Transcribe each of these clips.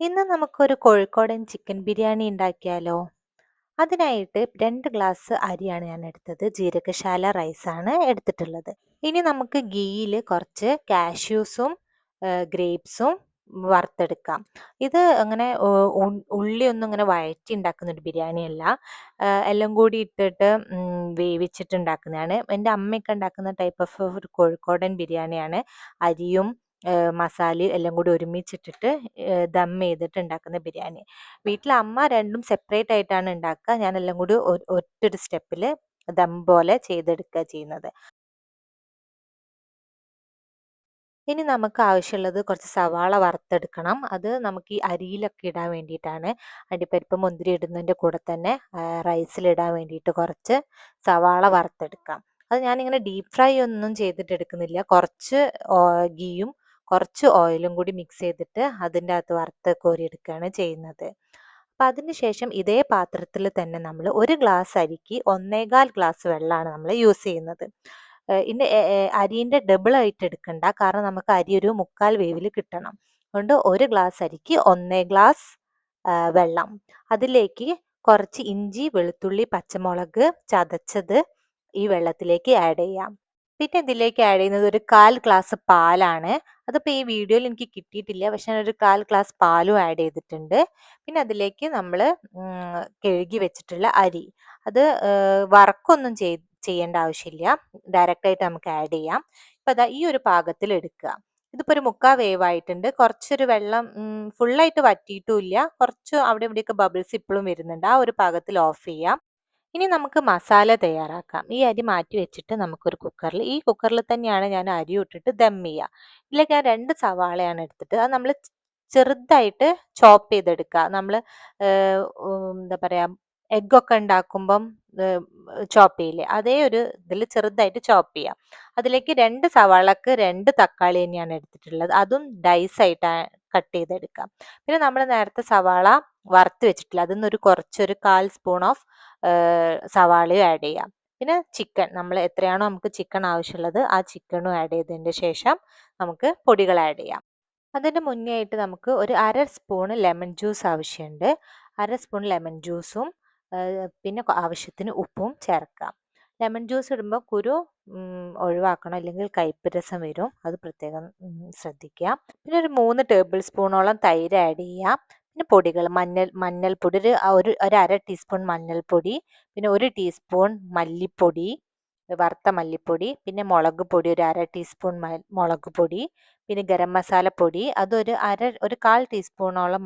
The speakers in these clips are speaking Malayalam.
ഇന്ന് നമുക്കൊരു കോഴിക്കോടൻ ചിക്കൻ ബിരിയാണി ഉണ്ടാക്കിയാലോ? അതിനായിട്ട് 2 ഗ്ലാസ് അരിയാണ് ഞാൻ എടുത്തത്. ജീരകശാല റൈസാണ് എടുത്തിട്ടുള്ളത്. ഇനി നമുക്ക് ഗീയിൽ കുറച്ച് കാഷ്യൂസും ഗ്രേപ്സും വറുത്തെടുക്കാം. ഇത് അങ്ങനെ ഉള്ളിയൊന്നും ഇങ്ങനെ വഴറ്റി ഉണ്ടാക്കുന്ന ഒരു ബിരിയാണിയല്ല. എല്ലാം കൂടി ഇട്ടിട്ട് വേവിച്ചിട്ട് ഉണ്ടാക്കുന്നതാണ്. എൻ്റെ അമ്മയൊക്കെ ഉണ്ടാക്കുന്ന ടൈപ്പ് ഓഫ് ഒരു കോഴിക്കോടൻ ബിരിയാണിയാണ്. അരിയും മസാലയും എല്ലാം കൂടി ഒരുമിച്ചിട്ടിട്ട് ദം ചെയ്തിട്ട് ഉണ്ടാക്കുന്ന ബിരിയാണി. വീട്ടിൽ അമ്മ രണ്ടും സെപ്പറേറ്റ് ആയിട്ടാണ് ഉണ്ടാക്കുക. ഞാനെല്ലാം കൂടി ഒറ്റൊരു സ്റ്റെപ്പിൽ ദം പോലെ ചെയ്തെടുക്കുക ചെയ്യുന്നത്. ഇനി നമുക്ക് ആവശ്യമുള്ളത് കുറച്ച് സവാള വറുത്തെടുക്കണം. അത് നമുക്ക് ഈ അരിയിലൊക്കെ ഇടാൻ വേണ്ടിയിട്ടാണ്. അണ്ടിപ്പരിപ്പ് മുന്തിരി ഇടുന്നതിൻ്റെ കൂടെ തന്നെ റൈസിലിടാൻ വേണ്ടിയിട്ട് കുറച്ച് സവാള വറുത്തെടുക്കാം. അത് ഞാനിങ്ങനെ ഡീപ്പ് ഫ്രൈ ഒന്നും ചെയ്തിട്ട് എടുക്കുന്നില്ല. കുറച്ച് ഗീയും കുറച്ച് ഓയിലും കൂടി മിക്സ് ചെയ്തിട്ട് അതിൻ്റെ അകത്ത് വറുത്ത് കോരിയെടുക്കുകയാണ് ചെയ്യുന്നത്. അപ്പം അതിന് ശേഷം ഇതേ പാത്രത്തിൽ തന്നെ നമ്മൾ 1 ഗ്ലാസ് അരിക്ക് 1.25 ഗ്ലാസ് വെള്ളമാണ് നമ്മൾ യൂസ് ചെയ്യുന്നത്. ഇനി അരിൻ്റെ ഡബിൾ ആയിട്ട് എടുക്കണ്ട. കാരണം നമുക്ക് അരി ഒരു 3/4 വേവിൽ കിട്ടണം. അതുകൊണ്ട് 1 ഗ്ലാസ് അരിക്ക് 1 ഗ്ലാസ് വെള്ളം. അതിലേക്ക് കുറച്ച് ഇഞ്ചി, വെളുത്തുള്ളി, പച്ചമുളക് ചതച്ചത് ഈ വെള്ളത്തിലേക്ക് ആഡ് ചെയ്യാം. പിന്നെ ഇതിലേക്ക് ആഡ് ചെയ്യുന്നത് ഒരു 1/4 ഗ്ലാസ് പാലാണ്. അതിപ്പോൾ ഈ വീഡിയോയിൽ എനിക്ക് കിട്ടിയിട്ടില്ല. പക്ഷെ ഞാനൊരു 1/4 ഗ്ലാസ് പാലും ആഡ് ചെയ്തിട്ടുണ്ട്. പിന്നെ അതിലേക്ക് നമ്മൾ കഴുകി വെച്ചിട്ടുള്ള അരി. അത് വറക്കൊന്നും ചെയ്യേണ്ട ആവശ്യമില്ല. ഡയറക്റ്റ് ആയിട്ട് നമുക്ക് ആഡ് ചെയ്യാം. ഇപ്പം അതാ ഈ ഒരു പാകത്തിൽ എടുക്കുക. ഇതിപ്പോൾ ഒരു 3/4 വേവായിട്ടുണ്ട്. കുറച്ചൊരു വെള്ളം ഫുള്ളായിട്ട് വറ്റിയിട്ടുമില്ല. കുറച്ച് അവിടെ ഇവിടെയൊക്കെ ബബിൾസ് ഇപ്പോഴും വരുന്നുണ്ട്. ആ ഒരു പാകത്തിൽ ഓഫ് ചെയ്യാം. ഇനി നമുക്ക് മസാല തയ്യാറാക്കാം. ഈ അരി മാറ്റി വെച്ചിട്ട് നമുക്കൊരു കുക്കറിൽ, ഈ കുക്കറിൽ തന്നെയാണ് ഞാൻ അരി ഇട്ടിട്ട് ദം ചെയ്യുക. ഇതിലേക്ക് ഞാൻ 2 സവാളയാണ് എടുത്തിട്ട് അത് നമ്മൾ ചെറുതായിട്ട് ചോപ്പ് ചെയ്തെടുക്കുക. നമ്മൾ എന്താ പറയുക, എഗ്ഗൊക്കെ ഉണ്ടാക്കുമ്പം ചോപ്പ് ചെയ്യില്ലേ, അതേ ഒരു ഇതിൽ ചെറുതായിട്ട് ചോപ്പ് ചെയ്യാം. അതിലേക്ക് 2 സവാളക്ക് 2 തക്കാളി തന്നെയാണ് എടുത്തിട്ടുള്ളത്. അതും ഡൈസായിട്ട് കട്ട് ചെയ്തെടുക്കാം. പിന്നെ നമ്മൾ നേരത്തെ സവാള വറുത്ത് വെച്ചിട്ടില്ല, അതിന്നൊരു കുറച്ചൊരു 1/4 സ്പൂൺ ഓഫ് സവാളയും ആഡ് ചെയ്യാം. പിന്നെ ചിക്കൻ, നമ്മൾ എത്രയാണോ നമുക്ക് ചിക്കൻ ആവശ്യമുള്ളത് ആ ചിക്കനും ആഡ് ചെയ്തതിൻ്റെ ശേഷം നമുക്ക് പൊടികൾ ആഡ് ചെയ്യാം. അതിന് മുന്നേ ആയിട്ട് നമുക്ക് ഒരു 1/2 സ്പൂൺ ലെമൺ ജ്യൂസ് ആവശ്യമുണ്ട്. 1/2 സ്പൂൺ ലെമൺ ജ്യൂസും പിന്നെ ആവശ്യത്തിന് ഉപ്പും ചേർക്കാം. ലെമൺ ജ്യൂസ് ഇടുമ്പോൾ കുരു ഒഴിവാക്കണം, അല്ലെങ്കിൽ കയ്പ്പ് രസം വരും. അത് പ്രത്യേകം ശ്രദ്ധിക്കുക. പിന്നെ ഒരു 3 ടേബിൾ സ്പൂണോളം തൈര് ആഡ് ചെയ്യാം. പിന്നെ പൊടികൾ, മഞ്ഞൾപ്പൊടി ഒരു 1/2 ടീസ്പൂൺ മഞ്ഞൾപ്പൊടി, പിന്നെ 1 ടീസ്പൂൺ മല്ലിപ്പൊടി, വറുത്ത മല്ലിപ്പൊടി, പിന്നെ മുളക് പൊടി ഒരു 1/2 ടീസ്പൂൺ മുളക് പൊടി, പിന്നെ ഗരം മസാല പൊടി അതൊരു 1/4 ടീസ്പൂണോളം,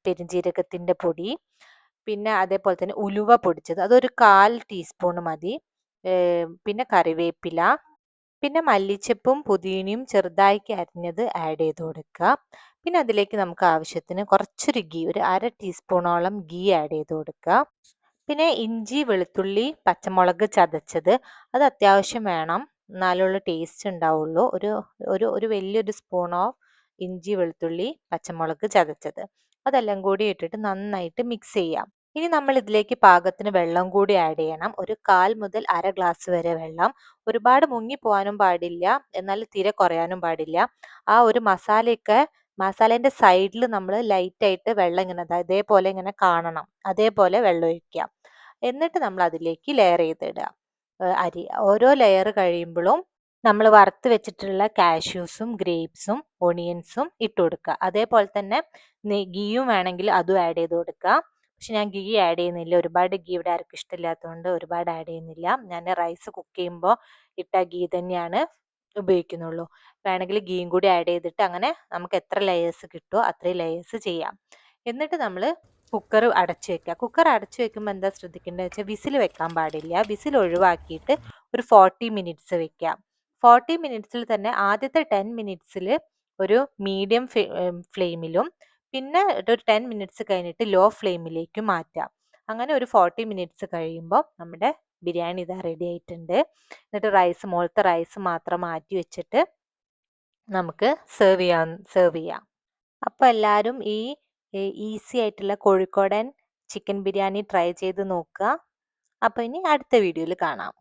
പെരുംജീരകത്തിൻ്റെ പൊടി, പിന്നെ അതേപോലെ തന്നെ ഉലുവ പൊടിച്ചത് അതൊരു 1/4 ടീസ്പൂൺ മതി. പിന്നെ കറിവേപ്പില, പിന്നെ മല്ലിച്ചപ്പും പുതിനയും ചെറുതാക്കി അരിഞ്ഞത് ആഡ് ചെയ്ത് കൊടുക്കുക. പിന്നെ അതിലേക്ക് നമുക്ക് ആവശ്യത്തിന് കുറച്ചൊരു ഗീ, ഒരു 1/2 ടീസ്പൂണോളം ഗീ ആഡ് ചെയ്ത് കൊടുക്കുക. പിന്നെ ഇഞ്ചി, വെളുത്തുള്ളി, പച്ചമുളക് ചതച്ചത് അത് അത്യാവശ്യം വേണം, എന്നാലുള്ള ടേസ്റ്റ് ഉണ്ടാവുള്ളൂ. ഒരു ഒരു ഒരു വലിയൊരു സ്പൂൺ ഓഫ് ഇഞ്ചി, വെളുത്തുള്ളി, പച്ചമുളക് ചതച്ചത് അതെല്ലാം കൂടി ഇട്ടിട്ട് നന്നായിട്ട് മിക്സ് ചെയ്യാം. ഇനി നമ്മൾ ഇതിലേക്ക് പാകത്തിന് വെള്ളം കൂടി ആഡ് ചെയ്യണം. ഒരു 1/4 മുതൽ 1/2 ഗ്ലാസ് വരെ വെള്ളം. ഒരുപാട് മുങ്ങി പോകാനും പാടില്ല, എന്നാൽ തീരെ കുറയാനും പാടില്ല. ആ ഒരു മസാലേൻ്റെ സൈഡിൽ നമ്മൾ ലൈറ്റായിട്ട് വെള്ളം ഇങ്ങനെ ഇതേപോലെ ഇങ്ങനെ കാണണം, അതേപോലെ വെള്ളം ഒഴിക്കുക. എന്നിട്ട് നമ്മൾ അതിലേക്ക് ലെയർ ചെയ്തിടുക അരി. ഓരോ ലെയർ കഴിയുമ്പോഴും നമ്മൾ വറുത്ത് വെച്ചിട്ടുള്ള കാഷ്യൂസും ഗ്രേപ്സും ഒണിയൻസും ഇട്ട് കൊടുക്കുക. അതേപോലെ തന്നെ ഗീയും വേണമെങ്കിൽ അതും ആഡ് ചെയ്ത് കൊടുക്കുക. പക്ഷെ ഞാൻ ഗീ ആഡ് ചെയ്യുന്നില്ല. ഒരുപാട് ഗീ ഇവിടെ ആർക്കും ഇഷ്ടമില്ലാത്തതുകൊണ്ട് ഒരുപാട് ആഡ് ചെയ്യുന്നില്ല. ഞാൻ റൈസ് കുക്ക് ചെയ്യുമ്പോൾ ഇട്ട ഗീ തന്നെയാണ് ഉപയോഗിക്കുന്നുള്ളൂ. വേണമെങ്കിൽ ഗീയും കൂടി ആഡ് ചെയ്തിട്ട് അങ്ങനെ നമുക്ക് എത്ര ലെയേഴ്സ് കിട്ടുമോ അത്രയും ലെയേഴ്സ് ചെയ്യാം. എന്നിട്ട് നമ്മൾ കുക്കർ അടച്ചു വെക്കുക. കുക്കർ അടച്ചു വെക്കുമ്പോൾ എന്താ ശ്രദ്ധിക്കേണ്ടത് വെച്ചാൽ വിസിൽ വെക്കാൻ പാടില്ല. വിസിൽ ഒഴിവാക്കിയിട്ട് ഒരു 40 മിനിറ്റ്സ് വെക്കുക. 40 മിനിറ്റ്സിൽ തന്നെ ആദ്യത്തെ 10 മിനിറ്റ്സിൽ ഒരു മീഡിയം ഫ്ലെയിമിലും പിന്നെ ഒരു 10 മിനിറ്റ്സ് കഴിഞ്ഞിട്ട് ലോ ഫ്ലെയിമിലേക്ക് മാറ്റാം. അങ്ങനെ ഒരു 40 മിനിറ്റ്സ് കഴിയുമ്പോൾ നമ്മുടെ ബിരിയാണി ഇതാ റെഡി ആയിട്ടുണ്ട്. എന്നിട്ട് മുകളിലത്തെ റൈസ് മാത്രം മാറ്റി വെച്ചിട്ട് നമുക്ക് സെർവ് ചെയ്യാം. അപ്പോൾ എല്ലാവരും ഈ ഈസി ആയിട്ടുള്ള കോഴിക്കോടൻ ചിക്കൻ ബിരിയാണി ട്രൈ ചെയ്ത് നോക്കുക. അപ്പോൾ ഇനി അടുത്ത വീഡിയോയിൽ കാണാം.